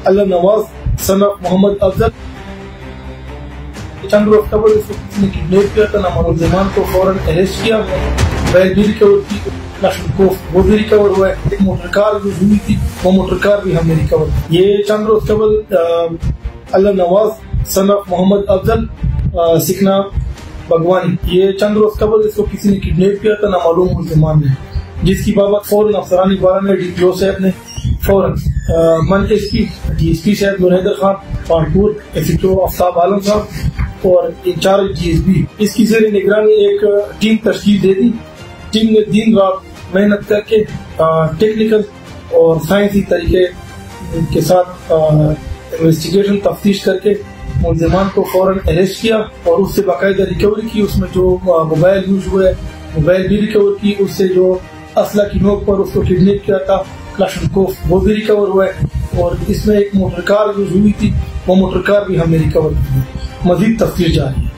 اللہ نواز سن of محمد افضل. چند روز قبل اس کو کسی نے کڈنیپ کیا تھا. ناملزمان کو فوراً اریسٹ کیا, بیگ بھی ریکور کی, کلاشنکوف وہ بھی ریکور ہوا ہے. ایک موٹر کار جو ہوئی تھی وہ موٹر کار بھی ہم نے ریکور کی. یہ چند روز قبل اللہ نواز سن آف محمد افضل سکنا بھگوانی, یہ چند روز قبل اس کو کسی نے کڈنیپ کیا تھا نامعلوم ملزمان نے, جس کی بابت فوراً افسران بارہ نے ڈی پی او صاحب نے فوراً من S P D S P صاحب منیدر Khan Pampore, S H O Aftab Alam صاحب اور انچارج ڈی ایس پی, اس کی زیر نگرانی ایک ٹیم تشکیل دے دی. ٹیم نے دن رات محنت کر کے ٹیکنیکل اور سائنسی طریقے کے ساتھ انویسٹیگیشن تفتیش کر کے ملزمان کو فوراً اریسٹ کیا اور اس سے باقاعدہ ریکوری کی. اس میں جو موبائل یوز ہوئے موبائل بھی ریکور کی, اس سے جو اسلحہ کی نوک پر اس کو کڈنیپ کیا تھا کلاشنکوف وہ بھی ریکور ہوا ہے, اور اس میں ایک موٹر کار جو ہوئی تھی وہ موٹر کار بھی ہم نے ریکور کی. مزید تفتیش جاری ہے.